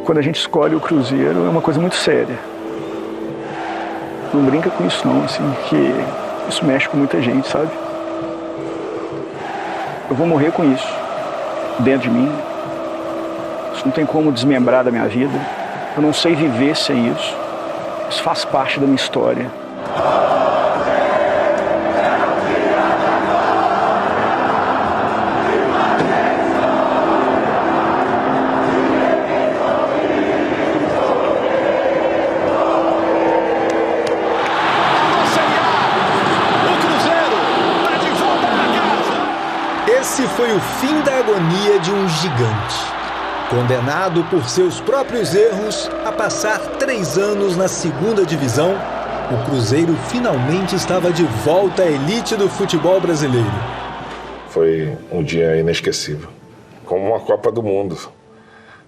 Quando a gente escolhe o Cruzeiro, é uma coisa muito séria. Não brinca com isso não, assim, que isso mexe com muita gente, sabe? Eu vou morrer com isso, dentro de mim. Isso não tem como desmembrar da minha vida. Eu não sei viver sem isso. Isso faz parte da minha história. Esse foi o fim da agonia de um gigante. Condenado por seus próprios erros a passar 3 anos na segunda divisão, o Cruzeiro finalmente estava de volta à elite do futebol brasileiro. Foi um dia inesquecível. Como uma Copa do Mundo.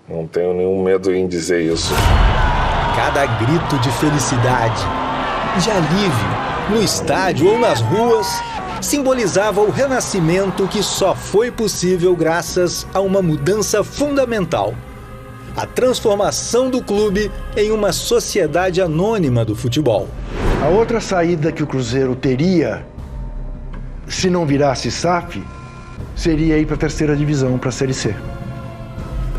Não tenho nenhum medo em dizer isso. Cada grito de felicidade, de alívio, no estádio ou nas ruas, simbolizava o renascimento que só foi possível graças a uma mudança fundamental: a transformação do clube em uma sociedade anônima do futebol. A outra saída que o Cruzeiro teria, se não virasse SAF, seria ir para a terceira divisão, para a Série C.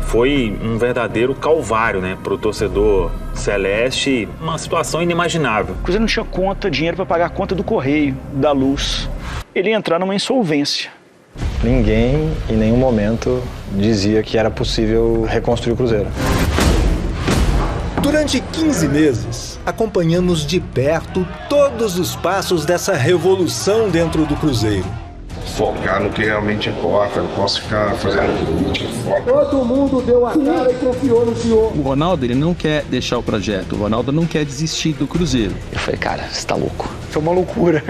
Foi um verdadeiro calvário, né, para o torcedor celeste, uma situação inimaginável. O Cruzeiro não tinha conta, dinheiro para pagar a conta do correio, da luz. Ele ia entrar numa insolvência. Ninguém, em nenhum momento, dizia que era possível reconstruir o Cruzeiro. Durante 15 meses, acompanhamos de perto todos os passos dessa revolução dentro do Cruzeiro. Focar no que realmente importa, não posso ficar fazendo política. Todo mundo deu a cara e confiou no senhor. O Ronaldo, ele não quer deixar o projeto, o Ronaldo não quer desistir do Cruzeiro. Eu falei, cara, você tá louco. Foi uma loucura.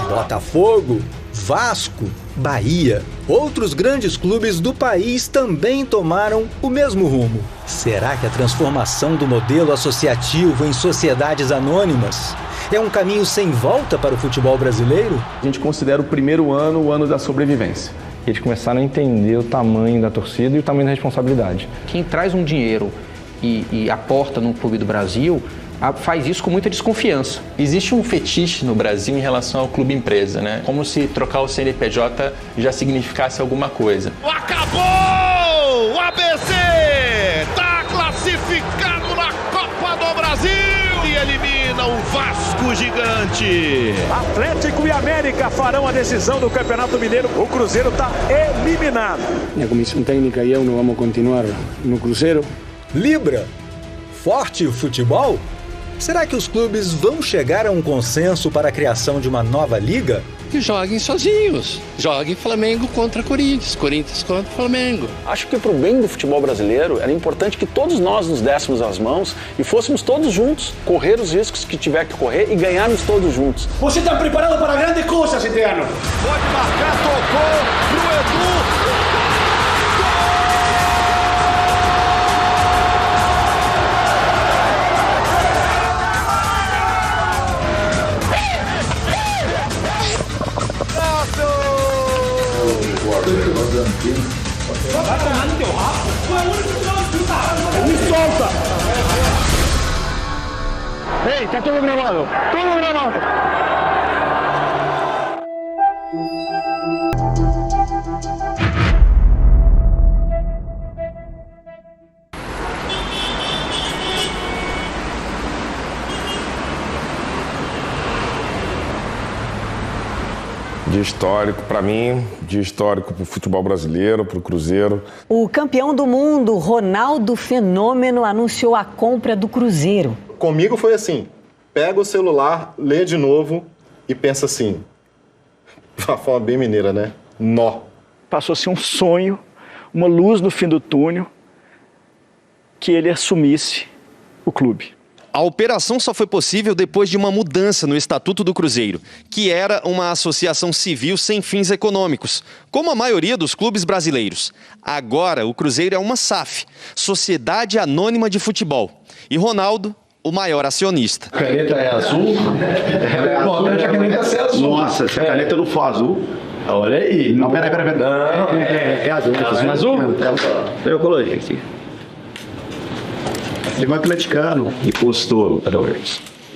Botafogo, Vasco, Bahia, outros grandes clubes do país também tomaram o mesmo rumo. Será que a transformação do modelo associativo em sociedades anônimas é um caminho sem volta para o futebol brasileiro? A gente considera o primeiro ano o ano da sobrevivência. Eles começaram a entender o tamanho da torcida e o tamanho da responsabilidade. Quem traz um dinheiro e aporta num clube do Brasil faz isso com muita desconfiança. Existe um fetiche no Brasil em relação ao clube empresa, né? Como se trocar o CNPJ já significasse alguma coisa. Acabou! O ABC está classificado na Copa do Brasil e elimina o Vasco Gigante. Atlético e América farão a decisão do Campeonato Mineiro. O Cruzeiro está eliminado. Na comissão técnica e eu não vamos continuar no Cruzeiro. Libra, forte o futebol? Será que os clubes vão chegar a um consenso para a criação de uma nova liga? Que joguem sozinhos. Joguem Flamengo contra Corinthians, Corinthians contra Flamengo. Acho que para o bem do futebol brasileiro era importante que todos nós nos dessemos as mãos e fôssemos todos juntos, correr os riscos que tiver que correr e ganharmos todos juntos. Você está preparado para grandes coisas este ano? Pode marcar, tocou pro Edu. Vai tomar no teu rabo. Foi o único que não escuta. Me solta. Ei, tá tudo gravado. Tudo gravado. Dia histórico para mim, dia histórico para o futebol brasileiro, para o Cruzeiro. O campeão do mundo, Ronaldo Fenômeno, anunciou a compra do Cruzeiro. Comigo foi assim, pega o celular, lê de novo e pensa assim, de uma forma bem mineira, né? Nó. Passou a ser um sonho, uma luz no fim do túnel, que ele assumisse o clube. A operação só foi possível depois de uma mudança no Estatuto do Cruzeiro, que era uma associação civil sem fins econômicos, como a maioria dos clubes brasileiros. Agora, o Cruzeiro é uma SAF, Sociedade Anônima de Futebol. E Ronaldo, o maior acionista. A caneta é azul? É importante a caneta ser azul. Nossa, se a caneta não for azul, Olha aí. Não, peraí. Não, é azul. É azul? Eu coloquei aqui. Ele vai atleticano e postou,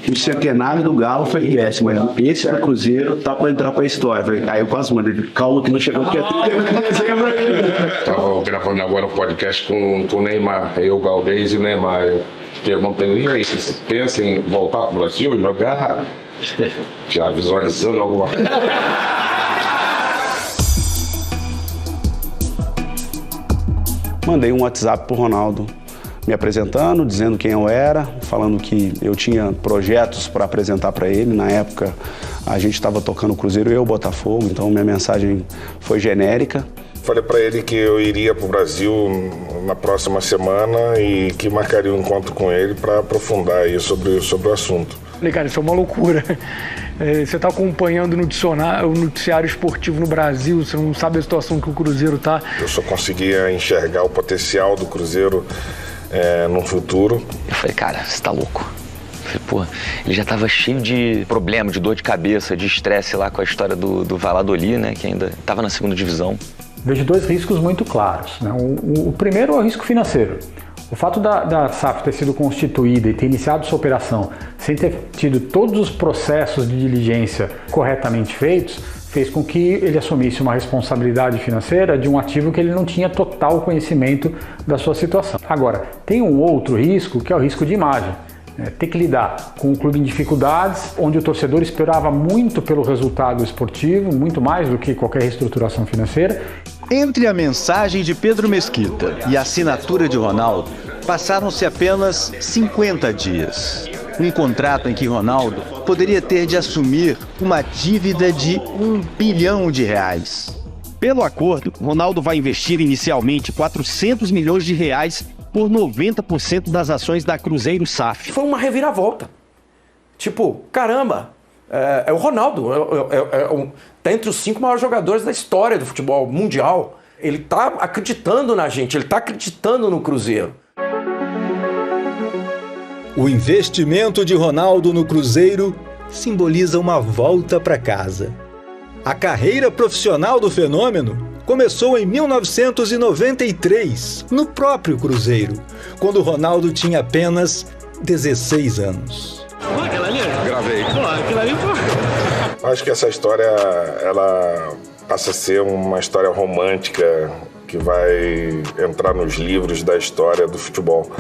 o centenário do Galo foi péssimo. Esse para o Cruzeiro tá para entrar para a história. Aí eu quase mandei, calma que não chegou aqui. Estava gravando agora um podcast com o Neymar, eu, o Galdês e o Neymar. Eu perguntei, e aí, vocês pensam em voltar para o Brasil e jogar? Já visualizando alguma coisa. Mandei um WhatsApp pro Ronaldo, me apresentando, dizendo quem eu era, falando que eu tinha projetos para apresentar para ele. Na época, a gente estava tocando o Cruzeiro e eu, o Botafogo, então minha mensagem foi genérica. Falei para ele que eu iria para o Brasil na próxima semana e que marcaria um encontro com ele para aprofundar aí sobre o assunto. Falei, cara, isso é uma loucura. Você está acompanhando o noticiário esportivo no Brasil, você não sabe a situação que o Cruzeiro está. Eu só conseguia enxergar o potencial do Cruzeiro no futuro. Eu falei, cara, você tá louco. Eu falei, pô, ele já tava cheio de problema, de dor de cabeça, de estresse lá com a história do Valladolid, né, que ainda estava na segunda divisão. Vejo dois riscos muito claros, né? O primeiro é o risco financeiro. O fato da SAF ter sido constituída e ter iniciado sua operação sem ter tido todos os processos de diligência corretamente feitos, fez com que ele assumisse uma responsabilidade financeira de um ativo que ele não tinha total conhecimento da sua situação. Agora, tem um outro risco, que é o risco de imagem. Ter que lidar com um clube em dificuldades, onde o torcedor esperava muito pelo resultado esportivo, muito mais do que qualquer reestruturação financeira. Entre a mensagem de Pedro Mesquita e a assinatura de Ronaldo, passaram-se apenas 50 dias. Um contrato em que Ronaldo poderia ter de assumir uma dívida de R$1 bilhão. Pelo acordo, Ronaldo vai investir inicialmente R$400 milhões por 90% das ações da Cruzeiro SAF. Foi uma reviravolta. Tipo, caramba, é o Ronaldo, tá entre os 5 maiores jogadores da história do futebol mundial. Ele tá acreditando na gente, ele tá acreditando no Cruzeiro. O investimento de Ronaldo no Cruzeiro simboliza uma volta para casa. A carreira profissional do fenômeno começou em 1993, no próprio Cruzeiro, quando Ronaldo tinha apenas 16 anos. Gravei. Acho que essa história, ela passa a ser uma história romântica que vai entrar nos livros da história do futebol.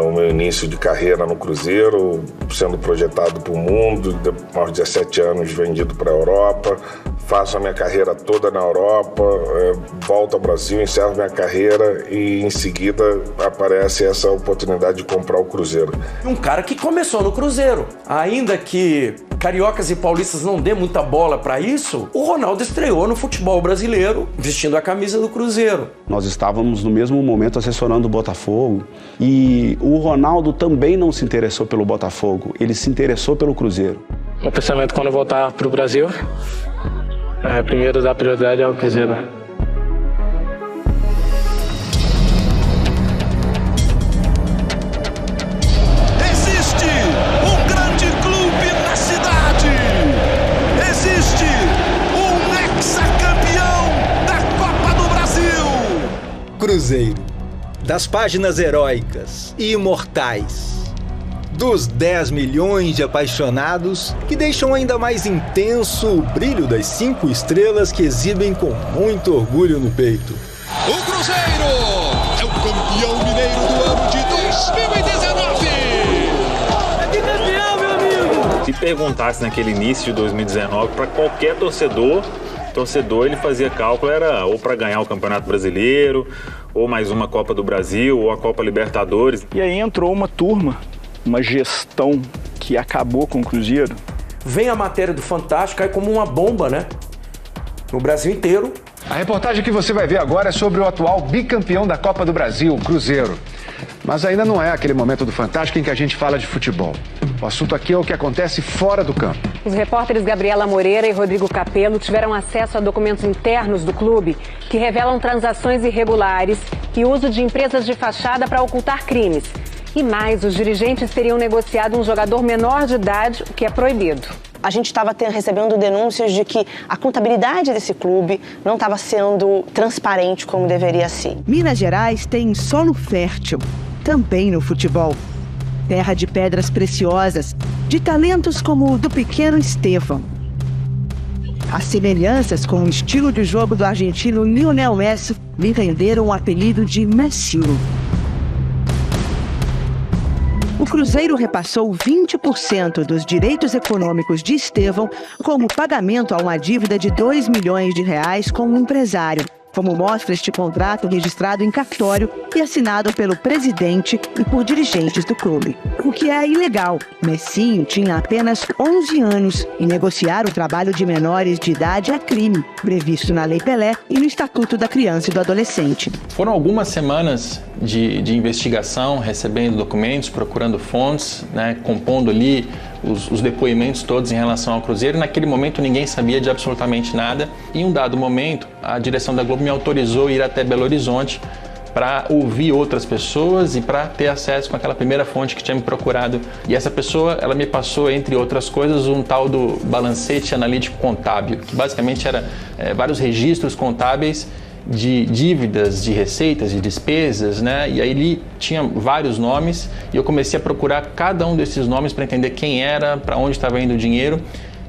O meu início de carreira no Cruzeiro, sendo projetado para o mundo, aos 17 anos vendido para a Europa, faço a minha carreira toda na Europa, volto ao Brasil, encerro minha carreira e em seguida aparece essa oportunidade de comprar o Cruzeiro. Um cara que começou no Cruzeiro, ainda que cariocas e paulistas não dê muita bola para isso, o Ronaldo estreou no futebol brasileiro vestindo a camisa do Cruzeiro. Nós estávamos no mesmo momento assessorando o Botafogo e o Ronaldo também não se interessou pelo Botafogo, ele se interessou pelo Cruzeiro. O pensamento quando eu voltar para o Brasil, primeiro dar prioridade ao Cruzeiro. Existe um grande clube na cidade. Existe um hexacampeão da Copa do Brasil. Cruzeiro, das páginas heróicas e imortais, dos 10 milhões de apaixonados que deixam ainda mais intenso o brilho das 5 estrelas que exibem com muito orgulho no peito. O Cruzeiro é o campeão mineiro do ano de 2019. É campeão, meu amigo! Se perguntasse naquele início de 2019 para qualquer torcedor ele fazia cálculo, era ou para ganhar o Campeonato Brasileiro, ou mais uma Copa do Brasil, ou a Copa Libertadores. E aí entrou uma turma, uma gestão que acabou com o Cruzeiro. Vem a matéria do Fantástico, cai como uma bomba, né? No Brasil inteiro. A reportagem que você vai ver agora é sobre o atual bicampeão da Copa do Brasil, Cruzeiro. Mas ainda não é aquele momento do Fantástico em que a gente fala de futebol. O assunto aqui é o que acontece fora do campo. Os repórteres Gabriela Moreira e Rodrigo Capello tiveram acesso a documentos internos do clube que revelam transações irregulares e uso de empresas de fachada para ocultar crimes. E mais, os dirigentes teriam negociado um jogador menor de idade, o que é proibido. a gente estava recebendo denúncias de que a contabilidade desse clube não estava sendo transparente como deveria ser. Minas Gerais tem solo fértil, também no futebol. Terra de pedras preciosas, de talentos como o do pequeno Estevão. As semelhanças com o estilo de jogo do argentino Lionel Messi lhe renderam o apelido de Messiolo. O Cruzeiro repassou 20% dos direitos econômicos de Estevão como pagamento a uma dívida de R$2 milhões com um empresário, como mostra este contrato registrado em cartório e assinado pelo presidente e por dirigentes do clube. O que é ilegal. Messinho tinha apenas 11 anos e negociar o trabalho de menores de idade é crime, previsto na Lei Pelé e no Estatuto da Criança e do Adolescente. Foram algumas semanas de investigação, recebendo documentos, procurando fontes, compondo ali os depoimentos todos em relação ao Cruzeiro. Naquele momento ninguém sabia de absolutamente nada. Em um dado momento, a direção da Globo me autorizou a ir até Belo Horizonte para ouvir outras pessoas e para ter acesso com aquela primeira fonte que tinha me procurado. E essa pessoa, ela me passou, entre outras coisas, um tal do balancete analítico contábil, que basicamente era vários registros contábeis de dívidas, de receitas, de despesas, E aí ele tinha vários nomes e eu comecei a procurar cada um desses nomes para entender quem era, para onde estava indo o dinheiro.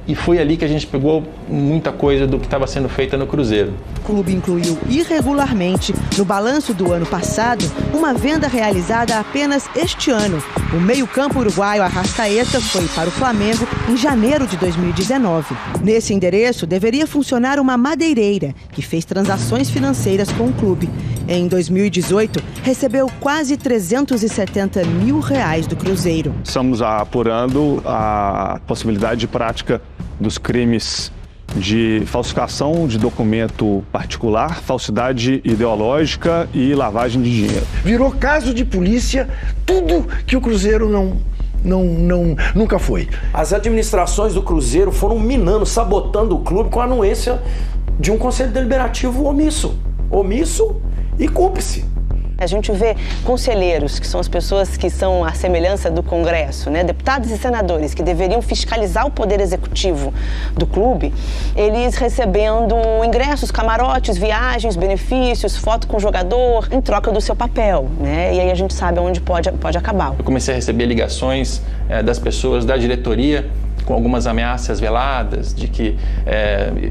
E foi ali que a gente pegou muita coisa do que estava sendo feita no Cruzeiro. O clube incluiu irregularmente, no balanço do ano passado, uma venda realizada apenas este ano. O meio-campo uruguaio Arrascaeta foi para o Flamengo em janeiro de 2019. Nesse endereço deveria funcionar uma madeireira, que fez transações financeiras com o clube. Em 2018, recebeu quase R$370 mil do Cruzeiro. Estamos apurando a possibilidade de prática dos crimes de falsificação de documento particular, falsidade ideológica e lavagem de dinheiro. Virou caso de polícia tudo que o Cruzeiro nunca foi. As administrações do Cruzeiro foram minando, sabotando o clube com a anuência de um conselho deliberativo omisso e cúmplice. A gente vê conselheiros, que são as pessoas que são a semelhança do Congresso, deputados e senadores, que deveriam fiscalizar o poder executivo do clube, eles recebendo ingressos, camarotes, viagens, benefícios, foto com o jogador, em troca do seu papel, E aí a gente sabe onde pode acabar. Eu comecei a receber ligações das pessoas da diretoria, com algumas ameaças veladas de que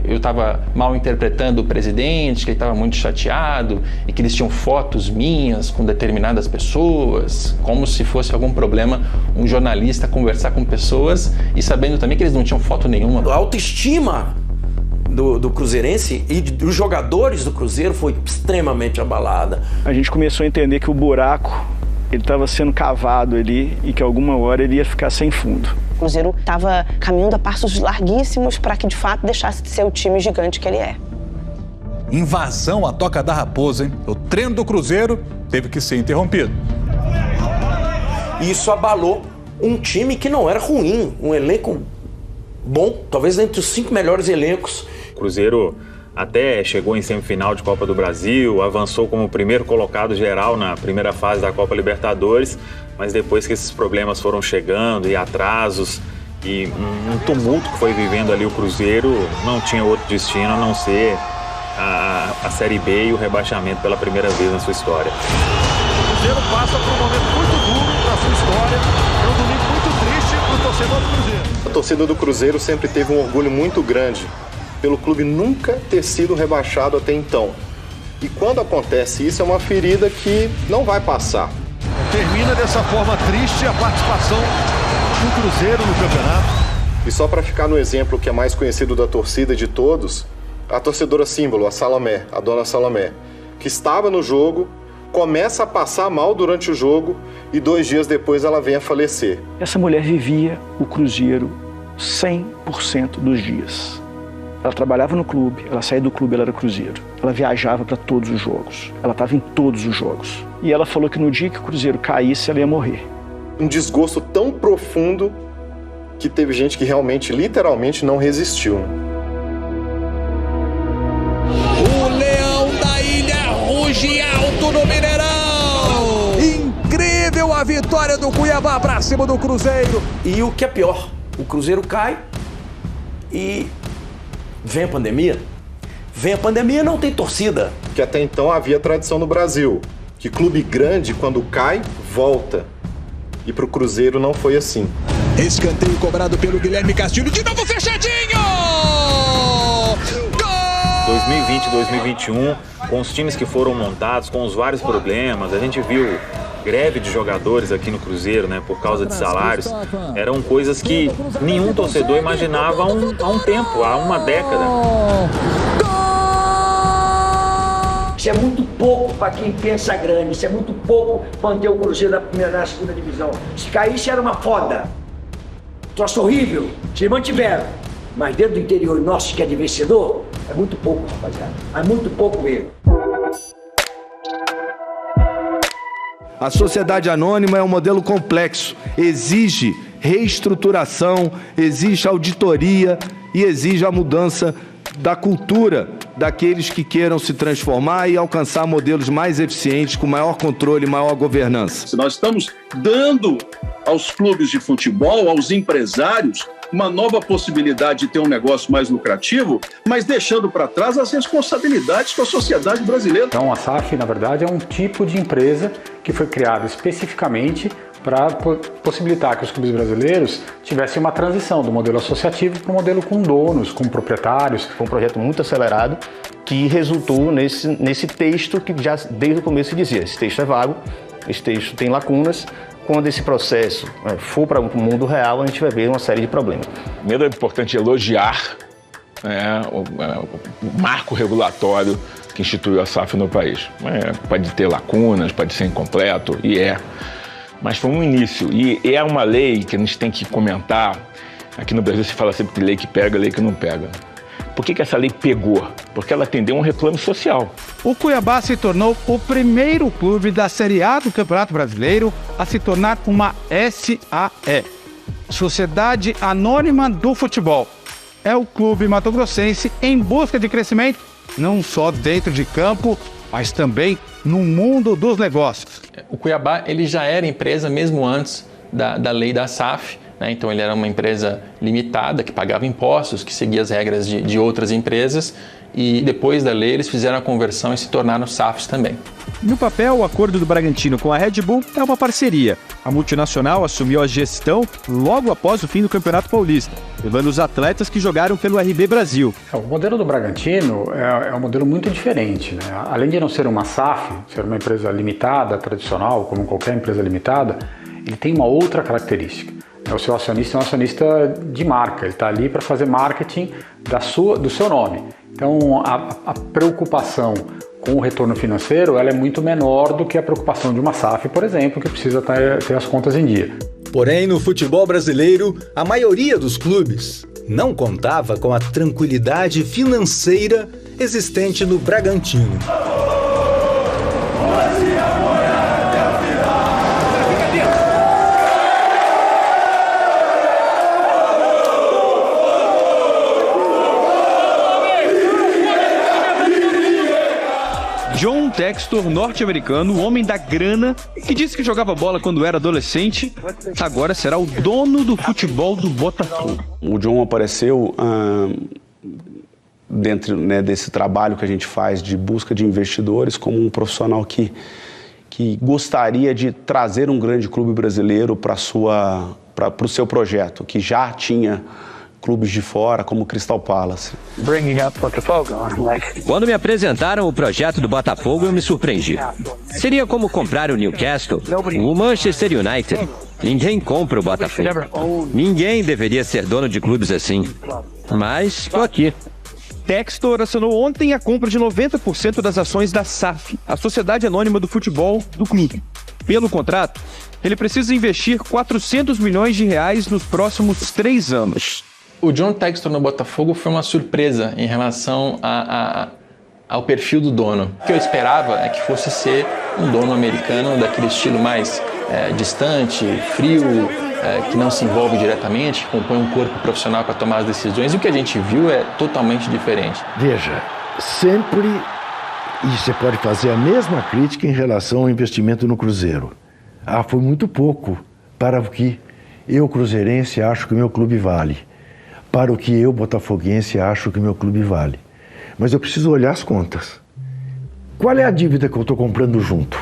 eu estava mal interpretando o presidente, que ele estava muito chateado e que eles tinham fotos minhas com determinadas pessoas, como se fosse algum problema um jornalista conversar com pessoas e sabendo também que eles não tinham foto nenhuma. A autoestima do cruzeirense e dos jogadores do Cruzeiro foi extremamente abalada. A gente começou a entender que o buraco ele estava sendo cavado ali e que alguma hora ele ia ficar sem fundo. O Cruzeiro estava caminhando a passos larguíssimos para que, de fato, deixasse de ser o time gigante que ele é. Invasão à Toca da Raposa, hein? O treino do Cruzeiro teve que ser interrompido. Isso abalou um time que não era ruim, um elenco bom, talvez entre os 5 melhores elencos. O Cruzeiro até chegou em semifinal de Copa do Brasil, avançou como primeiro colocado geral na primeira fase da Copa Libertadores, mas depois que esses problemas foram chegando e atrasos e um tumulto que foi vivendo ali o Cruzeiro, não tinha outro destino a não ser a Série B e o rebaixamento pela primeira vez na sua história. O Cruzeiro passa por um momento muito duro na sua história, é um domingo muito triste para o torcedor do Cruzeiro. A torcida do Cruzeiro sempre teve um orgulho muito grande pelo clube nunca ter sido rebaixado até então. E quando acontece isso, é uma ferida que não vai passar. Termina dessa forma triste a participação do Cruzeiro no campeonato. E só para ficar no exemplo que é mais conhecido da torcida de todos, a torcedora símbolo, a Salomé, a dona Salomé, que estava no jogo, começa a passar mal durante o jogo e 2 dias depois ela vem a falecer. Essa mulher vivia o Cruzeiro 100% dos dias. Ela trabalhava no clube, ela saía do clube, ela era Cruzeiro. Ela viajava para todos os jogos, ela estava em todos os jogos. E ela falou que no dia que o Cruzeiro caísse, ela ia morrer. Um desgosto tão profundo que teve gente que realmente, literalmente, não resistiu. O Leão da Ilha ruge alto no Mineirão! Incrível a vitória do Cuiabá para cima do Cruzeiro. E o que é pior, o Cruzeiro cai E vem a pandemia. Não tem torcida. Que até então havia tradição no Brasil, que clube grande, quando cai, volta. E pro Cruzeiro não foi assim. Escanteio cobrado pelo Guilherme Castilho, de novo fechadinho! Gol! 2020, 2021, com os times que foram montados, com os vários problemas, a gente viu greve de jogadores aqui no Cruzeiro, né, por causa de salários. Eram coisas que nenhum torcedor imaginava há um tempo, há uma década. Isso é muito pouco para quem pensa grande, isso é muito pouco manter o Cruzeiro na segunda divisão. Se caísse era uma foda. Troço horrível, se mantiveram. Mas dentro do interior nosso, que é de vencedor, é muito pouco, rapaziada. É muito pouco mesmo. A sociedade anônima é um modelo complexo, exige reestruturação, exige auditoria e exige a mudança da cultura daqueles que queiram se transformar e alcançar modelos mais eficientes, com maior controle e maior governança. Nós estamos dando aos clubes de futebol, aos empresários, uma nova possibilidade de ter um negócio mais lucrativo, mas deixando para trás as responsabilidades com a sociedade brasileira. Então a SAF, na verdade, é um tipo de empresa que foi criada especificamente para possibilitar que os clubes brasileiros tivessem uma transição do modelo associativo para o modelo com donos, com proprietários. Foi um projeto muito acelerado que resultou nesse texto que já desde o começo se dizia, esse texto é vago, esse texto tem lacunas. Quando esse processo for para o mundo real, a gente vai ver uma série de problemas. Primeiro é importante elogiar o marco regulatório que instituiu a SAF no país. Pode ter lacunas, pode ser incompleto, e é. Mas foi um início, e é uma lei que a gente tem que comentar. Aqui no Brasil se fala sempre de lei que pega, lei que não pega. Por que essa lei pegou? Porque ela atendeu um reclame social. O Cuiabá se tornou o primeiro clube da Série A do Campeonato Brasileiro a se tornar uma SAE, Sociedade Anônima do Futebol. É o clube mato-grossense em busca de crescimento, não só dentro de campo, mas também no mundo dos negócios. O Cuiabá ele já era empresa mesmo antes da lei da SAF. Então ele era uma empresa limitada, que pagava impostos, que seguia as regras de outras empresas, e depois da lei eles fizeram a conversão e se tornaram SAFs também. No papel, o acordo do Bragantino com a Red Bull é uma parceria. A multinacional assumiu a gestão logo após o fim do Campeonato Paulista, levando os atletas que jogaram pelo RB Brasil. O modelo do Bragantino é um modelo muito diferente, né? Além de não ser uma SAF, ser uma empresa limitada, tradicional, como qualquer empresa limitada, ele tem uma outra característica. O seu acionista é um acionista de marca, ele está ali para fazer marketing do seu nome. Então a preocupação com o retorno financeiro ela é muito menor do que a preocupação de uma SAF, por exemplo, que precisa ter as contas em dia. Porém, no futebol brasileiro, a maioria dos clubes não contava com a tranquilidade financeira existente no Bragantino. John Textor, norte-americano, homem da grana, que disse que jogava bola quando era adolescente, agora será o dono do futebol do Botafogo. O John apareceu dentro desse trabalho que a gente faz de busca de investidores como um profissional que gostaria de trazer um grande clube brasileiro para o seu projeto, que já tinha clubes de fora, como Crystal Palace. Quando me apresentaram o projeto do Botafogo, eu me surpreendi. Seria como comprar o Newcastle, o Manchester United. Ninguém compra o Botafogo. Ninguém deveria ser dono de clubes assim. Mas estou aqui. Textor assinou ontem a compra de 90% das ações da SAF, a Sociedade Anônima do Futebol do clube. Pelo contrato, ele precisa investir 400 milhões de reais nos próximos 3 anos. O John Textor no Botafogo foi uma surpresa em relação ao perfil do dono. O que eu esperava é que fosse ser um dono americano daquele estilo mais distante, frio, que não se envolve diretamente, que compõe um corpo profissional para tomar as decisões. E o que a gente viu é totalmente diferente. Veja, sempre e você pode fazer a mesma crítica em relação ao investimento no Cruzeiro. Foi muito pouco para o que eu, cruzeirense, acho que o meu clube vale. para o que eu, botafoguense, acho que meu clube vale. Mas eu preciso olhar as contas. Qual é a dívida que eu estou comprando junto?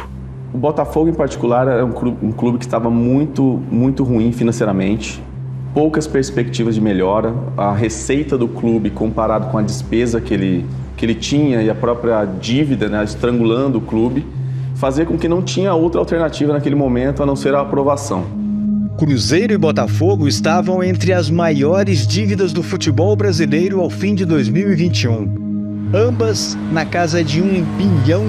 O Botafogo, em particular, é um clube que estava muito ruim financeiramente. Poucas perspectivas de melhora. A receita do clube, comparado com a despesa que ele tinha e a própria dívida, né, estrangulando o clube, fazia com que não tinha outra alternativa naquele momento a não ser a aprovação. Cruzeiro e Botafogo estavam entre as maiores dívidas do futebol brasileiro ao fim de 2021. Ambas na casa de R$1 bilhão.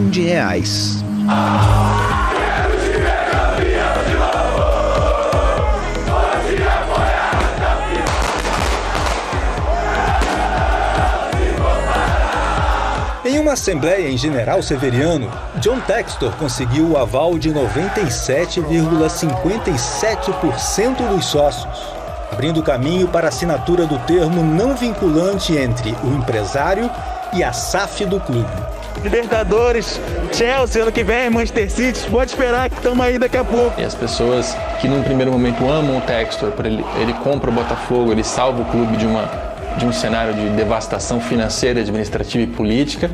Em uma assembleia em General Severiano, John Textor conseguiu o aval de 97,57% dos sócios, abrindo caminho para a assinatura do termo não vinculante entre o empresário e a SAF do clube. Libertadores, Chelsea, ano que vem, Manchester City, pode esperar que estamos aí daqui a pouco. E as pessoas que num primeiro momento amam o Textor, ele compra o Botafogo, ele salva o clube de um cenário de devastação financeira, administrativa e política.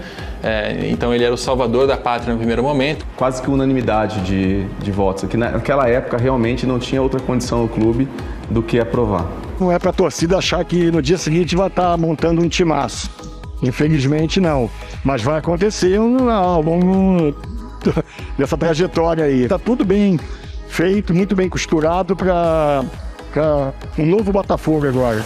Então ele era o salvador da pátria no primeiro momento. Quase que unanimidade de votos. Que naquela época realmente não tinha outra condição no clube do que aprovar. Não é para a torcida achar que no dia seguinte vai estar montando um timaço. Infelizmente não. Mas vai acontecer ao longo dessa trajetória aí. Está tudo bem feito, muito bem costurado para um novo Botafogo agora.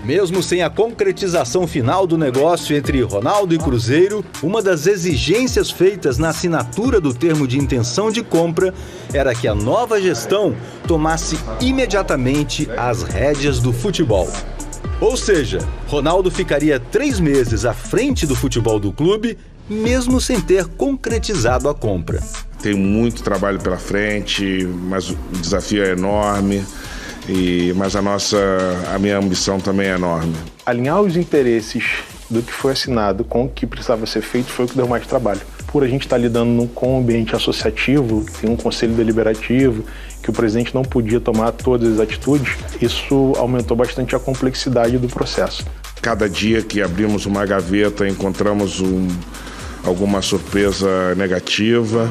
Mesmo sem a concretização final do negócio entre Ronaldo e Cruzeiro, uma das exigências feitas na assinatura do termo de intenção de compra era que a nova gestão tomasse imediatamente as rédeas do futebol. Ou seja, Ronaldo ficaria 3 meses à frente do futebol do clube, mesmo sem ter concretizado a compra. Tem muito trabalho pela frente, mas o desafio é enorme. Mas a minha ambição também é enorme. Alinhar os interesses do que foi assinado com o que precisava ser feito foi o que deu mais trabalho. Por a gente estar lidando com um ambiente associativo, tem um conselho deliberativo, que o presidente não podia tomar todas as atitudes, isso aumentou bastante a complexidade do processo. Cada dia que abrimos uma gaveta, encontramos alguma surpresa negativa.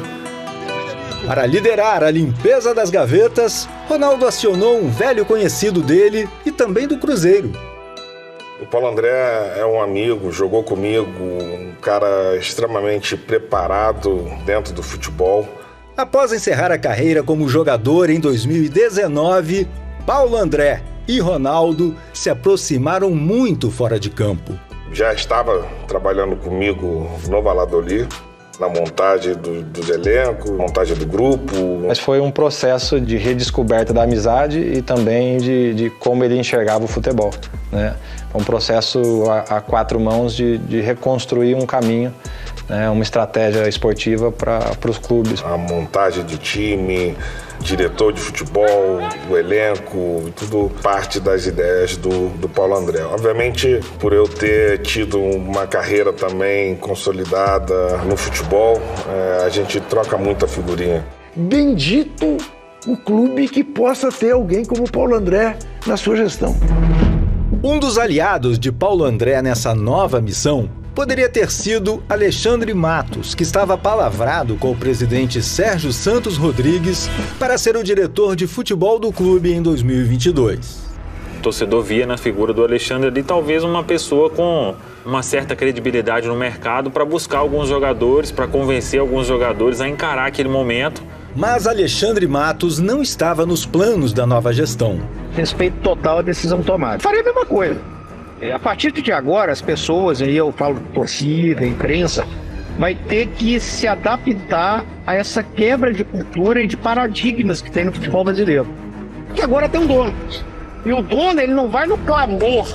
Para liderar a limpeza das gavetas, Ronaldo acionou um velho conhecido dele e também do Cruzeiro. O Paulo André é um amigo, jogou comigo, um cara extremamente preparado dentro do futebol. Após encerrar a carreira como jogador em 2019, Paulo André e Ronaldo se aproximaram muito fora de campo. Já estava trabalhando comigo no Valladolid, na montagem dos elencos, montagem do grupo. Mas foi um processo de redescoberta da amizade e também de como ele enxergava o futebol, né? Foi um processo a 4 mãos de reconstruir um caminho, né? Uma estratégia esportiva para os clubes. A montagem de time, diretor de futebol, o elenco, tudo parte das ideias do Paulo André. Obviamente, por eu ter tido uma carreira também consolidada no futebol, a gente troca muita figurinha. Bendito o clube que possa ter alguém como Paulo André na sua gestão. Um dos aliados de Paulo André nessa nova missão poderia ter sido Alexandre Matos, que estava palavrado com o presidente Sérgio Santos Rodrigues para ser o diretor de futebol do clube em 2022. O torcedor via na figura do Alexandre ali talvez uma pessoa com uma certa credibilidade no mercado para buscar alguns jogadores, para convencer alguns jogadores a encarar aquele momento. Mas Alexandre Matos não estava nos planos da nova gestão. Respeito total à decisão tomada. Faria a mesma coisa. A partir de agora, as pessoas, aí eu falo torcida, imprensa, vai ter que se adaptar a essa quebra de cultura e de paradigmas que tem no futebol brasileiro. Que agora tem um dono. E o dono, ele não vai no clamor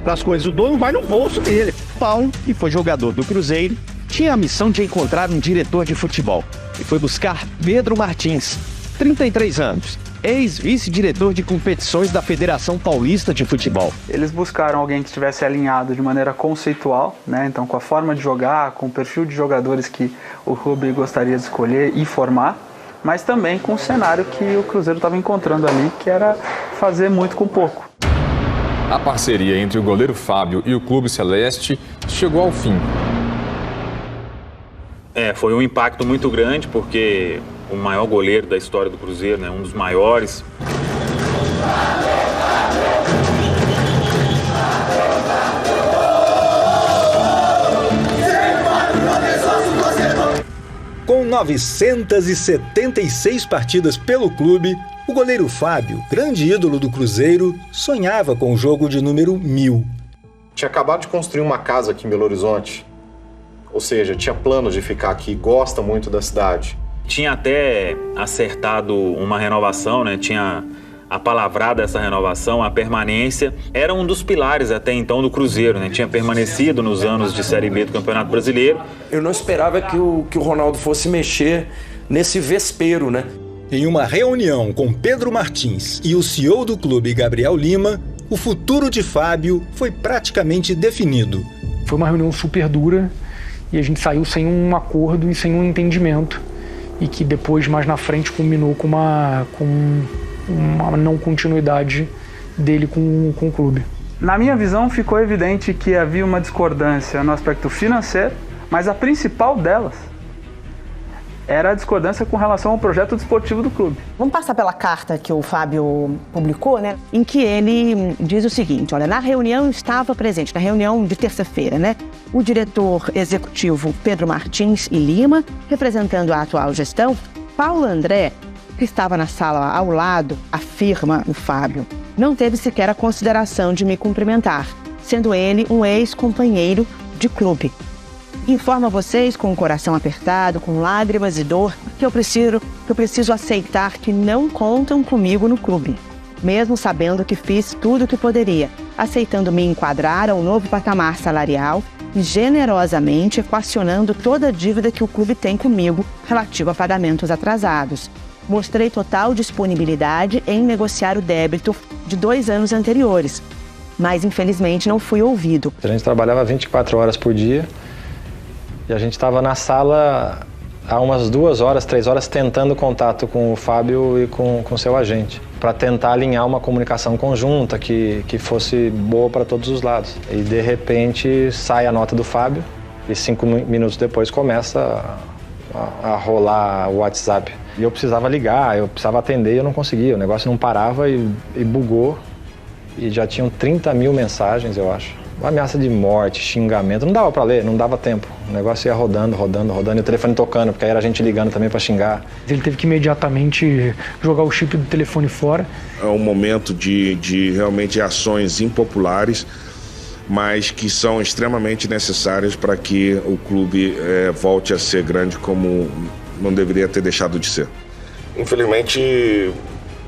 das coisas, o dono vai no bolso dele. Paulo, que foi jogador do Cruzeiro, tinha a missão de encontrar um diretor de futebol e foi buscar Pedro Martins, 33 anos, ex-vice-diretor de competições da Federação Paulista de Futebol. Eles buscaram alguém que estivesse alinhado de maneira conceitual, né? Então com a forma de jogar, com o perfil de jogadores que o clube gostaria de escolher e formar, mas também com o cenário que o Cruzeiro estava encontrando ali, que era fazer muito com pouco. A parceria entre o goleiro Fábio e o Clube Celeste chegou ao fim. Foi um impacto muito grande, porque o maior goleiro da história do Cruzeiro, né, um dos maiores. Com 976 partidas pelo clube, o goleiro Fábio, grande ídolo do Cruzeiro, sonhava com o jogo de número 1000. Tinha acabado de construir uma casa aqui em Belo Horizonte. Ou seja, tinha planos de ficar aqui, gosta muito da cidade. Tinha até acertado uma renovação, né? Tinha apalavrado essa renovação, a permanência. Era um dos pilares até então do Cruzeiro, né? Tinha permanecido nos anos de Série B do Campeonato Brasileiro. Eu não esperava que o Ronaldo fosse mexer nesse vespeiro, né? Em uma reunião com Pedro Martins e o CEO do clube, Gabriel Lima, o futuro de Fábio foi praticamente definido. Foi uma reunião super dura e a gente saiu sem um acordo e sem um entendimento. E que depois, mais na frente, culminou com uma não continuidade dele com o clube. Na minha visão, ficou evidente que havia uma discordância no aspecto financeiro, mas a principal delas era a discordância com relação ao projeto desportivo do clube. Vamos passar pela carta que o Fábio publicou, né? Em que ele diz o seguinte, olha, na reunião estava presente, na reunião de terça-feira, né? O diretor executivo Pedro Martins e Lima, representando a atual gestão, Paulo André, que estava na sala ao lado, afirma o Fábio, não teve sequer a consideração de me cumprimentar, sendo ele um ex-companheiro de clube. Informo a vocês com o coração apertado, com lágrimas e dor, que eu preciso aceitar que não contam comigo no clube, mesmo sabendo que fiz tudo o que poderia, aceitando me enquadrar ao novo patamar salarial e generosamente equacionando toda a dívida que o clube tem comigo relativa a pagamentos atrasados. Mostrei total disponibilidade em negociar o débito de 2 anos anteriores, mas infelizmente não fui ouvido. A gente trabalhava 24 horas por dia e a gente estava na sala há umas 2 horas, 3 horas tentando contato com o Fábio e com seu agente, para tentar alinhar uma comunicação conjunta que fosse boa para todos os lados. E de repente sai a nota do Fábio e 5 minutos depois começa a rolar o WhatsApp. E eu precisava ligar, eu precisava atender e eu não conseguia. O negócio não parava e bugou. E já tinham 30 mil mensagens, eu acho. Uma ameaça de morte, xingamento. Não dava para ler, não dava tempo. O negócio ia rodando. E o telefone tocando, porque aí era a gente ligando também para xingar. Ele teve que imediatamente jogar o chip do telefone fora. É um momento de realmente ações impopulares, mas que são extremamente necessárias para que o clube volte a ser grande como não deveria ter deixado de ser. Infelizmente,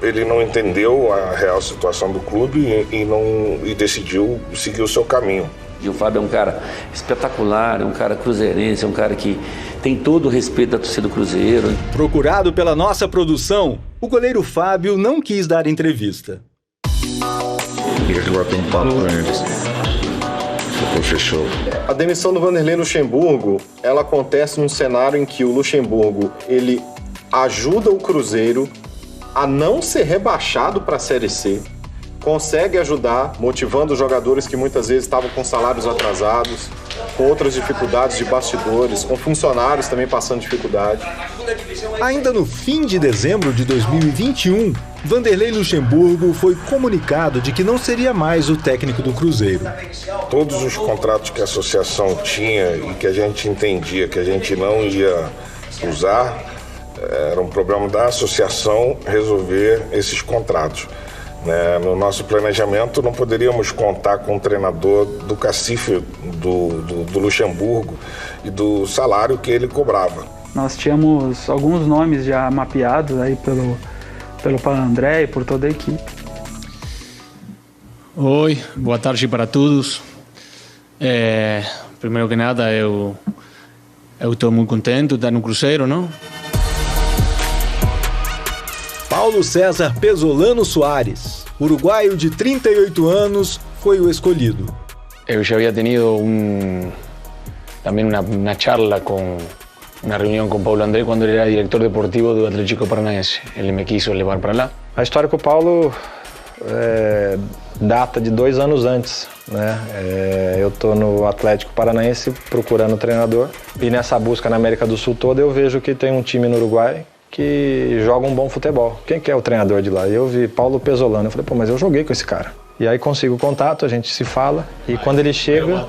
ele não entendeu a real situação do clube e decidiu seguir o seu caminho. E o Fábio é um cara espetacular, é um cara cruzeirense, é um cara que tem todo o respeito da torcida do Cruzeiro. Procurado pela nossa produção, o goleiro Fábio não quis dar entrevista. Queria bater um papo com eles. Fechou. A demissão do Vanderlei Luxemburgo, ela acontece num cenário em que o Luxemburgo, ele ajuda o Cruzeiro a não ser rebaixado para a Série C, consegue ajudar, motivando os jogadores que muitas vezes estavam com salários atrasados, com outras dificuldades de bastidores, com funcionários também passando dificuldade. Ainda no fim de dezembro de 2021, Vanderlei Luxemburgo foi comunicado de que não seria mais o técnico do Cruzeiro. Todos os contratos que a associação tinha e que a gente entendia que a gente não ia usar, era um problema da associação resolver esses contratos. No nosso planejamento não poderíamos contar com o treinador do cacife do Luxemburgo e do salário que ele cobrava. Nós tínhamos alguns nomes já mapeados aí pelo Paulo André e por toda a equipe. Oi, boa tarde para todos. Primeiro que nada, eu estou muito contente de estar no Cruzeiro, não? Paulo César Pesolano Soares, uruguaio de 38 anos, foi o escolhido. Eu já havia tenido também uma charla com una reunión con Paulo André cuando él era director deportivo do Atlético Paranaense. Ele me quiso levar para lá. A história com o Paulo data de 2 anos antes, né? Eu estou no Atlético Paranaense procurando treinador e nessa busca na América do Sul toda eu vejo que tem um time no Uruguai que joga um bom futebol. Quem que é o treinador de lá? Eu vi Paulo Pesolano. Eu falei, pô, mas eu joguei com esse cara. E aí consigo o contato, a gente se fala e quando ele chega,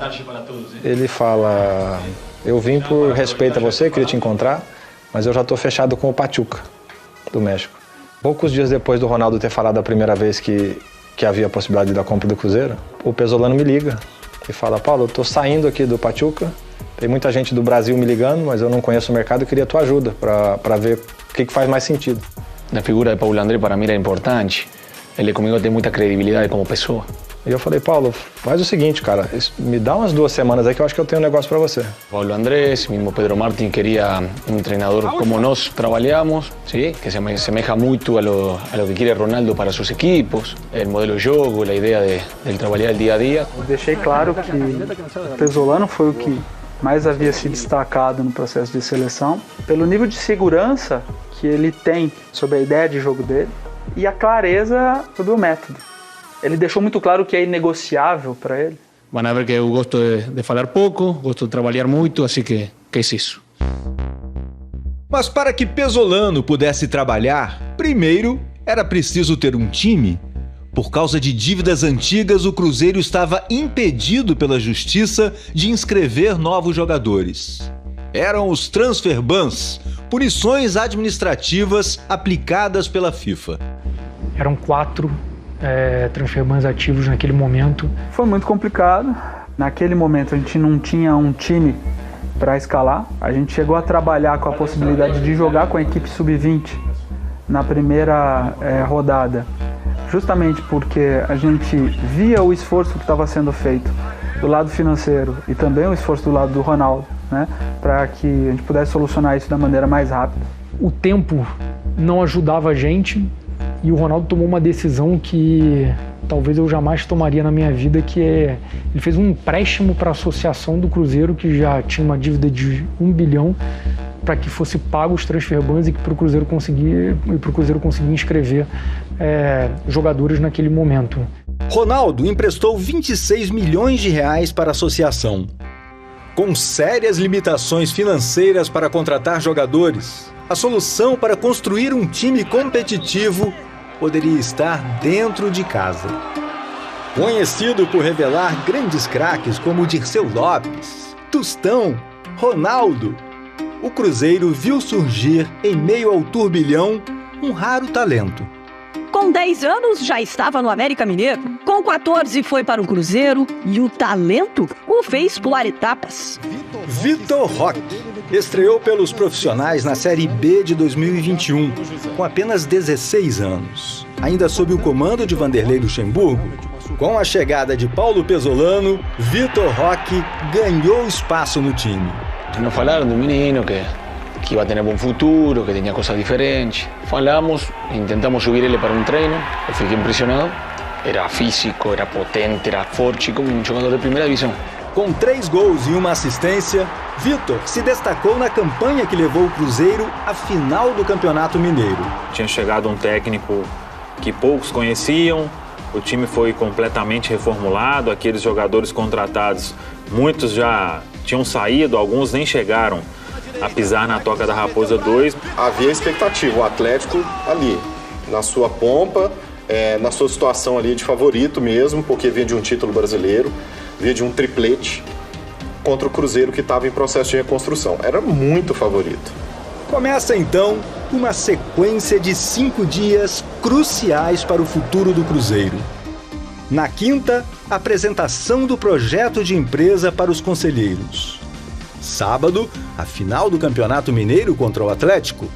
ele fala, eu vim por respeito a você, queria te encontrar, mas eu já estou fechado com o Pachuca, do México. Poucos dias depois do Ronaldo ter falado a primeira vez que havia a possibilidade da compra do Cruzeiro, o Pesolano me liga e fala, Paulo, eu estou saindo aqui do Pachuca, tem muita gente do Brasil me ligando, mas eu não conheço o mercado e queria a tua ajuda para ver o que faz mais sentido. A figura de Paulo André para mim era importante, ele comigo tem muita credibilidade como pessoa. E eu falei, Paulo, faz o seguinte, cara, me dá umas 2 semanas aí que eu acho que eu tenho um negócio para você. Paulo Andrés, mismo Pedro Martín quería un entrenador como nós trabalhamos, ¿sí? Que se asemeja muito a lo que quiere Ronaldo para sus equipos, el modelo de jogo, a ideia de trabalhar o dia a dia. Eu deixei claro que o Pesolano foi o que mais havia se destacado no processo de seleção, pelo nível de segurança que ele tem sobre a ideia de jogo dele e a clareza sobre o método. Ele deixou muito claro que é inegociável para ele. Van a ver que eu gosto de falar pouco, gosto de trabalhar muito, assim que é isso. Mas para que Pesolano pudesse trabalhar, primeiro era preciso ter um time. Por causa de dívidas antigas, o Cruzeiro estava impedido pela justiça de inscrever novos jogadores. Eram os transfer bans, punições administrativas aplicadas pela FIFA. Eram 4 transfer bans ativos naquele momento. Foi muito complicado. Naquele momento a gente não tinha um time para escalar. A gente chegou a trabalhar com a possibilidade de jogar com a equipe sub-20 na primeira rodada, justamente porque a gente via o esforço que estava sendo feito do lado financeiro e também o esforço do lado do Ronaldo, né, para que a gente pudesse solucionar isso da maneira mais rápida. O tempo não ajudava a gente. E o Ronaldo tomou uma decisão que talvez eu jamais tomaria na minha vida, que é... Ele fez um empréstimo para a associação do Cruzeiro, que já tinha uma dívida de 1 bilhão, para que fosse pago os transfer bans e para o Cruzeiro conseguir inscrever jogadores naquele momento. Ronaldo emprestou 26 milhões de reais para a associação. Com sérias limitações financeiras para contratar jogadores, a solução para construir um time competitivo poderia estar dentro de casa. Conhecido por revelar grandes craques como Dirceu Lopes, Tostão, Ronaldo, o Cruzeiro viu surgir, em meio ao turbilhão, um raro talento. Com 10 anos já estava no América Mineiro, com 14 foi para o Cruzeiro e o talento o fez pular etapas. Vitor Roque estreou pelos profissionais na Série B de 2021, com apenas 16 anos. Ainda sob o comando de Vanderlei Luxemburgo, com a chegada de Paulo Pesolano, Vitor Roque ganhou espaço no time. Nos falaram do menino que ia ter bom futuro, que tinha coisas diferentes. Falamos, intentamos subir ele para um treino, eu fiquei impressionado. Era físico, era potente, era forte, como um jogador de primeira divisão. Com 3 gols e 1 assistência, Vitor se destacou na campanha que levou o Cruzeiro à final do Campeonato Mineiro. Tinha chegado um técnico que poucos conheciam, o time foi completamente reformulado, aqueles jogadores contratados, muitos já tinham saído, alguns nem chegaram a pisar na Toca da Raposa 2. Havia expectativa, o Atlético ali, na sua pompa, na sua situação ali de favorito mesmo, porque vinha de um título brasileiro, vinha de um triplete contra o Cruzeiro que estava em processo de reconstrução. Era muito favorito. Começa então uma sequência de 5 dias cruciais para o futuro do Cruzeiro. Na quinta, apresentação do projeto de empresa para os conselheiros. Sábado, a final do Campeonato Mineiro contra o Atlético.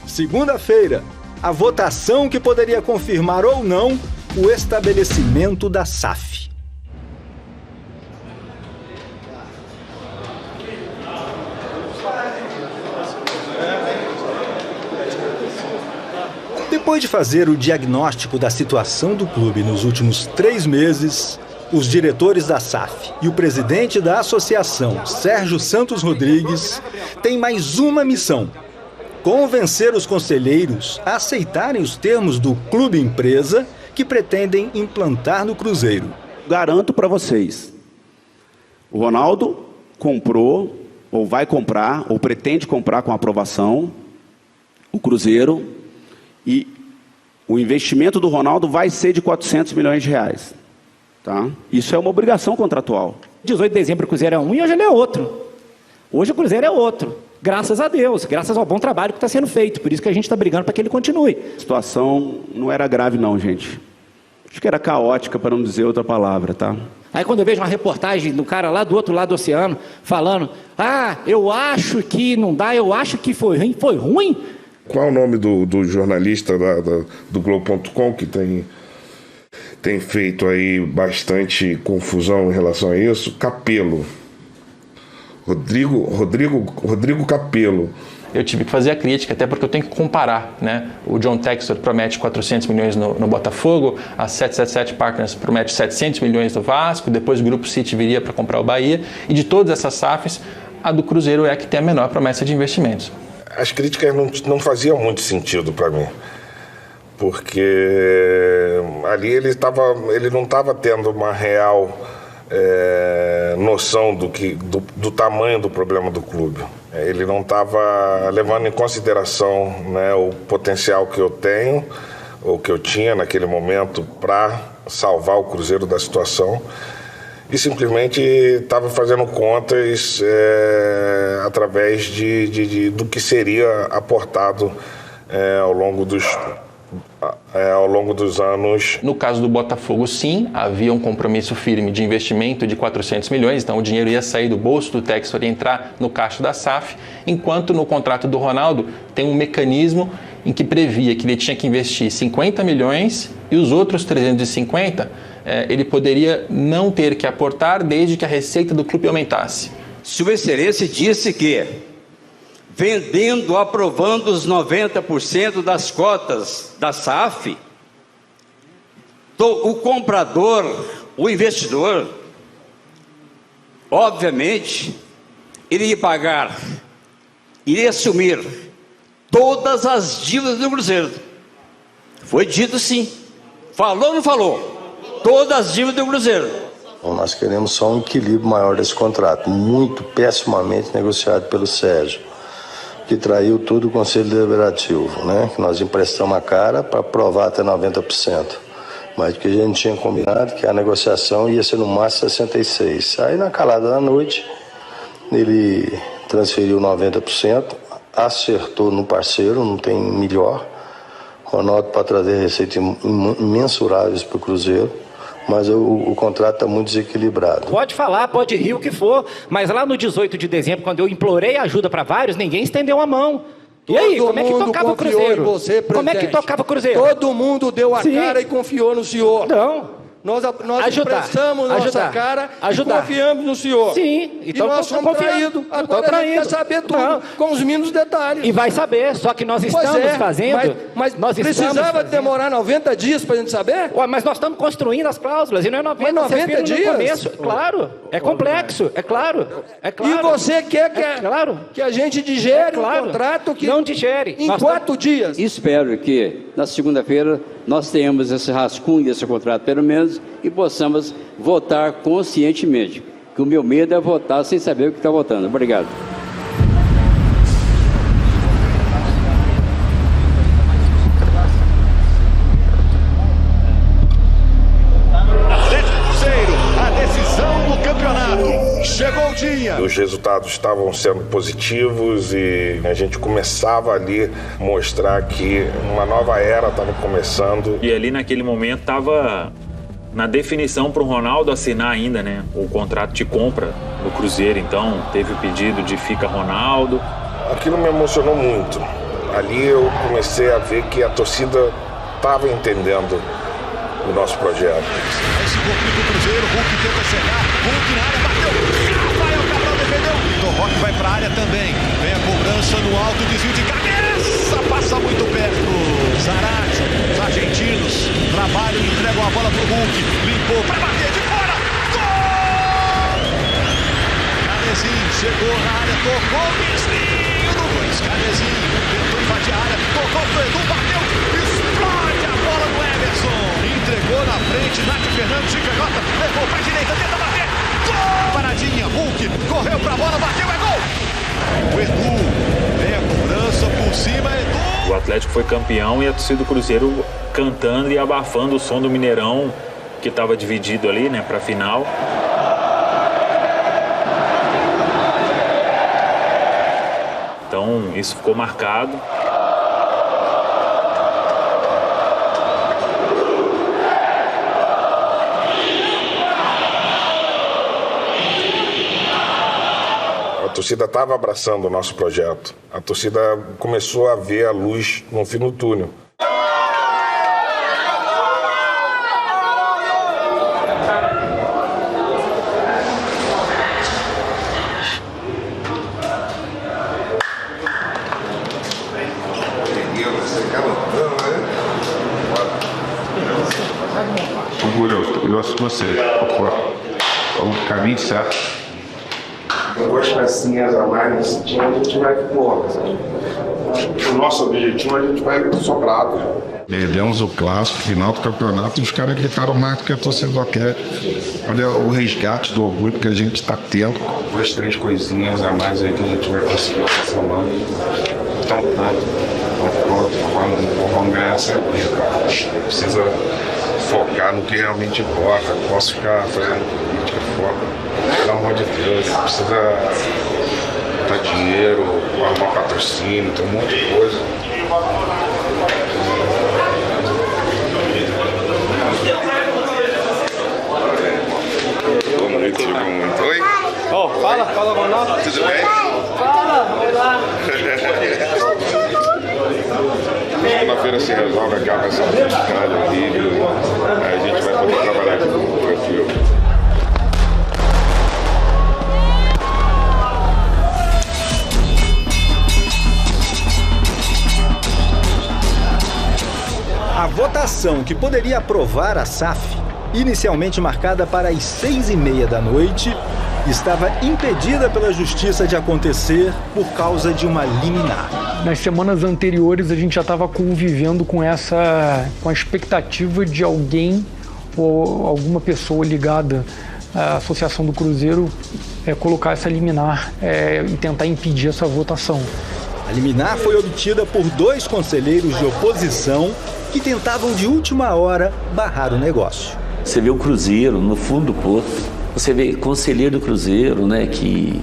Segunda-feira, a votação que poderia confirmar ou não o estabelecimento da SAF. Depois de fazer o diagnóstico da situação do clube nos últimos 3 meses, Os diretores da SAF e o presidente da associação, Sérgio Santos Rodrigues, têm mais uma missão: convencer os conselheiros a aceitarem os termos do Clube Empresa que pretendem implantar no Cruzeiro. Garanto para vocês, o Ronaldo comprou, ou vai comprar, ou pretende comprar com aprovação, o Cruzeiro, e o investimento do Ronaldo vai ser de 400 milhões de reais. Tá? Isso é uma obrigação contratual. 18 de dezembro o Cruzeiro é um e hoje ele é outro. Hoje o Cruzeiro é outro. Graças a Deus, graças ao bom trabalho que está sendo feito. Por isso que a gente está brigando para que ele continue. A situação não era grave não, gente. Acho que era caótica, para não dizer outra palavra, tá? Aí quando eu vejo uma reportagem do cara lá do outro lado do oceano, falando, eu acho que não dá, eu acho que foi ruim. Foi ruim? Qual é o nome do jornalista do Globo.com que tem feito aí bastante confusão em relação a isso? Capello. Rodrigo Capello. Eu tive que fazer a crítica, até porque eu tenho que comparar, né? O John Textor promete 400 milhões no Botafogo, a 777 Partners promete 700 milhões no Vasco, depois o Grupo City viria para comprar o Bahia, e de todas essas SAFs, a do Cruzeiro é a que tem a menor promessa de investimentos. As críticas não faziam muito sentido para mim, porque ali ele não estava tendo uma real noção do tamanho do problema do clube. Ele não estava levando em consideração, né, o potencial que eu tenho, ou que eu tinha naquele momento, para salvar o Cruzeiro da situação, e simplesmente estava fazendo contas através do que seria aportado ao longo dos anos. No caso do Botafogo, sim, havia um compromisso firme de investimento de 400 milhões, então o dinheiro ia sair do bolso do Textor e entrar no caixa da SAF, enquanto no contrato do Ronaldo tem um mecanismo em que previa que ele tinha que investir 50 milhões e os outros 350 ele poderia não ter que aportar desde que a receita do clube aumentasse. Sua Excelência disse que vendendo, aprovando os 90% das cotas da SAF, o comprador, o investidor, obviamente, iria assumir todas as dívidas do Cruzeiro. Foi dito sim. Falou ou não falou? Todas as dívidas do Cruzeiro. Nós queremos só um equilíbrio maior desse contrato, muito pessimamente negociado pelo Sérgio, que traiu todo o Conselho Deliberativo, né? Que nós emprestamos a cara para aprovar até 90%. Mas que a gente tinha combinado que a negociação ia ser no máximo 66%. Aí na calada da noite, ele transferiu 90%, acertou no parceiro, não tem melhor. Ronaldo para trazer receitas imensuráveis para o Cruzeiro. Mas o contrato está muito desequilibrado. Pode falar, pode rir o que for, mas lá no 18 de dezembro, quando eu implorei ajuda para vários, ninguém estendeu a mão. E aí, como é que tocava o Cruzeiro? Como é que tocava o Cruzeiro? Todo mundo deu a cara e confiou no senhor. Não. Nós emprestamos nossa cara e confiamos no senhor. Sim, então nós somos traídos. Agora a gente quer saber tudo, com os mínimos detalhes. E vai saber, só que nós estamos fazendo... Mas precisava demorar 90 dias para a gente saber? Ué, mas nós estamos construindo as cláusulas, e não é 90, mas 90 dias? No começo. Claro, é complexo, é claro. E você quer que a gente digere um contrato que... Não digere. Em 4 dias? Espero que na segunda-feira nós tenhamos esse rascunho desse contrato, pelo menos, e possamos votar conscientemente. Que o meu medo é votar sem saber o que está votando. Obrigado. Chegou o dia! Os resultados estavam sendo positivos e a gente começava ali a mostrar que uma nova era estava começando. E ali naquele momento estava na definição para o Ronaldo assinar ainda, né? O contrato de compra do Cruzeiro, então teve o pedido de fica Ronaldo. Aquilo me emocionou muito. Ali eu comecei a ver que a torcida estava entendendo o nosso projeto. Esse golpe do Cruzeiro, Hulk tenta chegar, Hulk na área, bateu. Rafael Cabral defendeu. Vitor Roque vai para a área também. Vem a cobrança no alto, desvio de cabeça, passa muito perto. Zarate, os argentinos trabalham, entregam a bola pro Hulk, limpou para bater de fora. chegou na área, tocou o Meslinho no Luiz Canezinho, tentou invadir a área, tocou pro Edu, bateu, explode a bola do Everson, entregou na frente, Nath Fernandes de canhota, levou pra direita, tenta bater, gol! Paradinha, Hulk, correu pra bola, bateu, é gol! O Edu, vem a cobrança por cima, Edu! O Atlético foi campeão e a torcida do Cruzeiro cantando e abafando o som do Mineirão, que estava dividido ali, né, pra final. Então, isso ficou marcado. A torcida estava abraçando o nosso projeto. A torcida começou a ver a luz no fim do túnel. Orgulhoso de você. O caminho certo. Duas pecinhas a mais nesse time, a gente vai pôr. O nosso objetivo, a gente vai sobrado. Perdemos o clássico, final do campeonato, e os caras gritaram mais do que a torcida quer. Olha o resgate do orgulho que a gente está tendo. 2, 3 coisinhas a mais aí que a gente vai conseguir essa semana. Então, pronto, vamos ganhar essa briga. Precisa focar no que realmente importa. Não posso ficar fazendo política fora. Pelo amor de Deus, precisa botar dinheiro, arrumar patrocínio, tem um monte de coisa. Boa noite, chegou muito. Oi? Oh, fala, Ronaldo. Tudo bem? Fala, vai lá. Segunda-feira se resolve, acaba essa atividade horrível. Aí a gente vai poder trabalhar aqui tranquilo. A votação que poderia aprovar a SAF, inicialmente marcada para as 6h30 da noite, estava impedida pela Justiça de acontecer por causa de uma liminar. Nas semanas anteriores a gente já estava convivendo com a expectativa de alguém ou alguma pessoa ligada à Associação do Cruzeiro colocar essa liminar e tentar impedir essa votação. A liminar foi obtida por 2 conselheiros de oposição que tentavam de última hora barrar o negócio. Você vê o Cruzeiro no fundo do poço, você vê conselheiro do Cruzeiro, né, que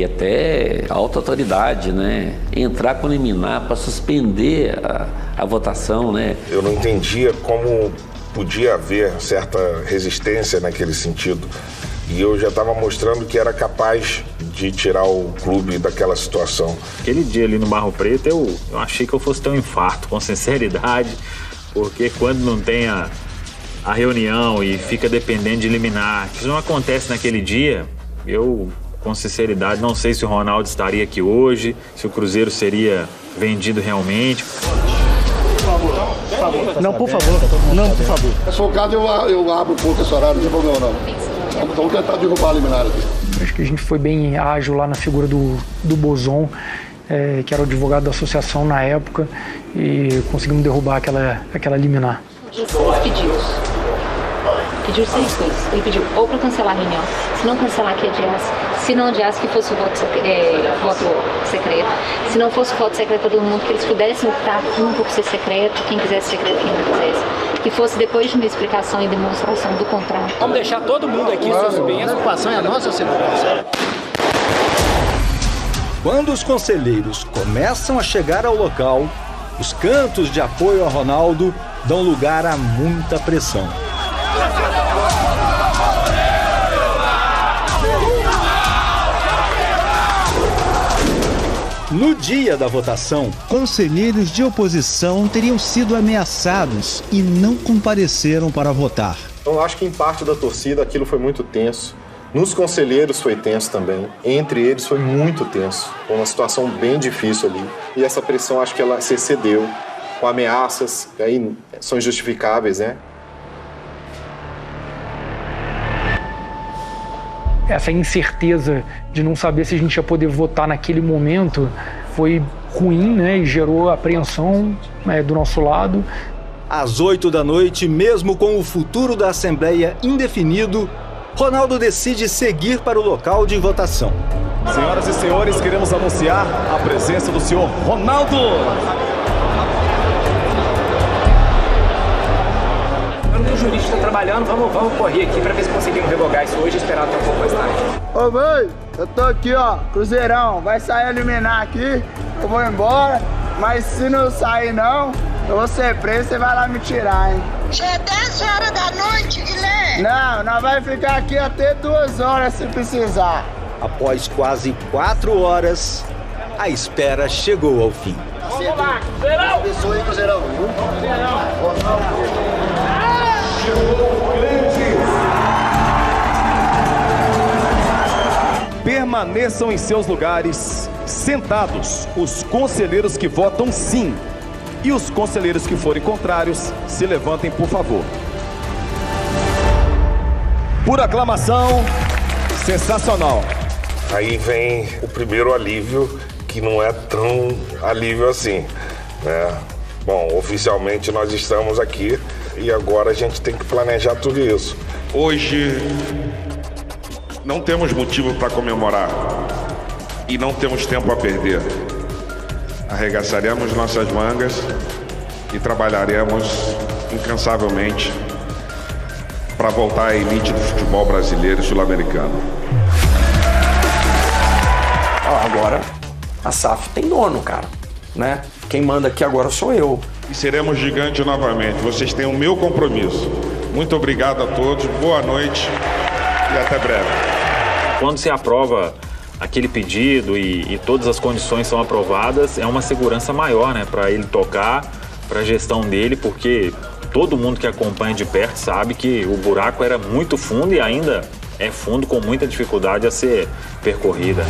até alta autoridade, né, entrar com liminar para suspender a votação, né. Eu não entendia como podia haver certa resistência naquele sentido. E eu já estava mostrando que era capaz de tirar o clube daquela situação. Aquele dia ali no Barro Preto, eu achei que eu fosse ter um infarto, com sinceridade, porque quando não tem a reunião e fica dependendo de liminar, que isso não acontece naquele dia, eu, com sinceridade, não sei se o Ronaldo estaria aqui hoje, se o Cruzeiro seria vendido realmente. Não, por favor. Não, por favor. Se for o caso, eu abro um pouco esse horário, não tem problema não. Vamos tentar derrubar a liminar aqui. Acho que a gente foi bem ágil lá na figura do Bozon, que era o advogado da associação na época, e conseguimos derrubar aquela liminar. 6 pedidos. Pediu 6 coisas. Ele pediu ou para cancelar a reunião, se não cancelar que adiasse, se não adiasse que fosse voto secreto, se não fosse voto secreto para todo mundo, que eles pudessem optar um por ser secreto, quem quisesse secreto, quem não quisesse. Que fosse depois de uma explicação e demonstração do contrato. Vamos deixar todo mundo aqui suspenso. A preocupação é a nossa segurança. Quando os conselheiros começam a chegar ao local, os cantos de apoio a Ronaldo dão lugar a muita pressão. No dia da votação, conselheiros de oposição teriam sido ameaçados e não compareceram para votar. Eu acho que em parte da torcida aquilo foi muito tenso. Nos conselheiros foi tenso também. Entre eles foi muito tenso. Foi uma situação bem difícil ali. E essa pressão acho que ela se excedeu com ameaças, que aí são injustificáveis, né? essa incerteza de não saber se a gente ia poder votar naquele momento foi ruim, né, e gerou apreensão, né, do nosso lado. Às 20h, mesmo com o futuro da Assembleia indefinido, Ronaldo decide seguir para o local de votação. Senhoras e senhores, queremos anunciar a presença do senhor Ronaldo. O jurista está trabalhando, vamos correr aqui para ver se conseguimos revogar isso hoje e esperar até um pouco mais tarde. Ô, véi, eu tô aqui, ó, Cruzeirão, vai sair eliminar aqui, eu vou embora, mas se não sair não, eu vou ser preso, você vai lá me tirar, hein? Já é 10 horas da noite, Guilherme. Não, nós vamos ficar aqui até 2 horas se precisar. Após quase 4 horas, a espera chegou ao fim. Vamos lá, Cruzeirão! Abençoe aí, Cruzeirão. Permaneçam em seus lugares, sentados, os conselheiros que votam sim. E os conselheiros que forem contrários, se levantem, por favor. Por aclamação, sensacional. Aí vem o primeiro alívio, que não é tão alívio assim, né? Bom, oficialmente nós estamos aqui e agora a gente tem que planejar tudo isso. Hoje não temos motivo para comemorar e não temos tempo a perder. Arregaçaremos nossas mangas e trabalharemos incansavelmente para voltar à elite do futebol brasileiro e sul-americano. Agora a SAF tem dono, cara, né? Quem manda aqui agora sou eu. E seremos gigantes novamente. Vocês têm o meu compromisso. Muito obrigado a todos, boa noite e até breve. Quando se aprova aquele pedido e todas as condições são aprovadas, é uma segurança maior, né, para ele tocar, para a gestão dele, porque todo mundo que acompanha de perto sabe que o buraco era muito fundo e ainda é fundo, com muita dificuldade a ser percorrida.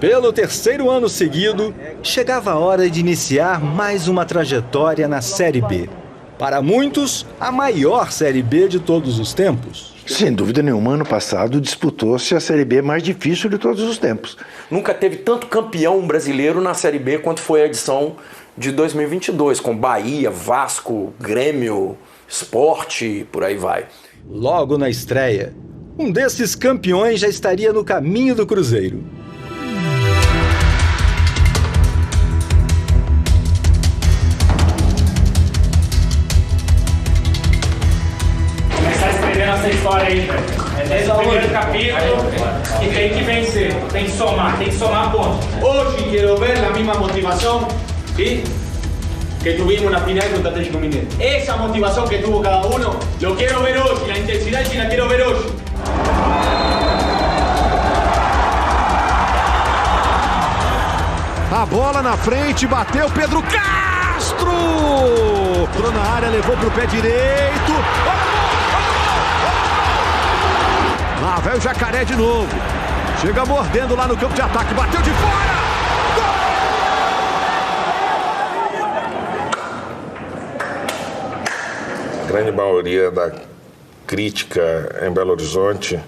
Pelo 3º ano seguido, chegava a hora de iniciar mais uma trajetória na Série B. Para muitos, a maior Série B de todos os tempos. Sem dúvida nenhuma, ano passado disputou-se a Série B mais difícil de todos os tempos. Nunca teve tanto campeão brasileiro na Série B quanto foi a edição de 2022, com Bahia, Vasco, Grêmio, Sport, por aí vai. Logo na estreia, um desses campeões já estaria no caminho do Cruzeiro. Essa história aí, velho. Esse é o primeiro capítulo e tem que vencer, tem que somar pontos. Hoje quero ver a mesma motivação que tuvimos na final contra o Atlético Mineiro. Essa motivação que tuvo cada um, lo quero ver hoje, a intensidade la quero ver hoje. A bola na frente, bateu Pedro Castro! Entrou na área, levou pro pé direito. Lá vai o Jacaré de novo. Chega mordendo lá no campo de ataque. Bateu de fora! A grande maioria da crítica em Belo Horizonte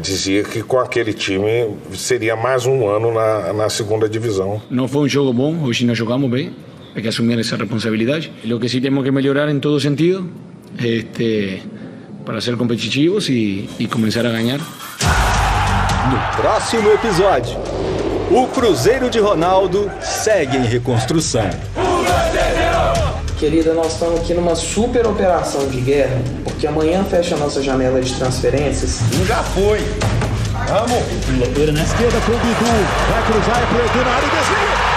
dizia que com aquele time seria mais um ano na segunda divisão. Não foi um jogo bom, hoje não jogamos bem. Hay que asumir essa responsabilidade. O que sí temos que melhorar em todo sentido para ser competitivos e começar a ganhar. No próximo episódio, o Cruzeiro de Ronaldo segue em reconstrução. Querida, nós estamos aqui numa super operação de guerra, porque amanhã fecha a nossa janela de transferências. Já foi. Vamos. Loucura, né? Esquerda com o Bidu. Vai cruzar, é pro Edu na área e desvio.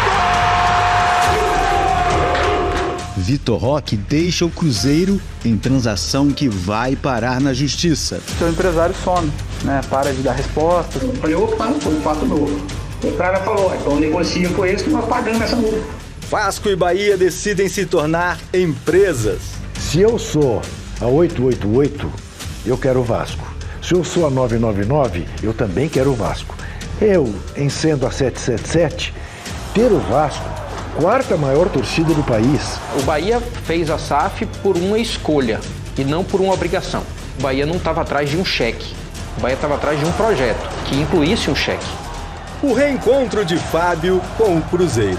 Vitor Roque deixa o Cruzeiro em transação que vai parar na justiça. Seu empresário some, né? Para de dar respostas. Eu falei, opa, foi um fato novo. O cara falou, então negocia com eles que nós pagamos essa multa. Vasco e Bahia decidem se tornar empresas. Se eu sou a 888, eu quero o Vasco. Se eu sou a 999, eu também quero o Vasco. Eu, em sendo a 777, ter o Vasco, quarta maior torcida do país. O Bahia fez a SAF por uma escolha e não por uma obrigação. O Bahia não estava atrás de um cheque. O Bahia estava atrás de um projeto que incluísse um cheque. O reencontro de Fábio com o Cruzeiro.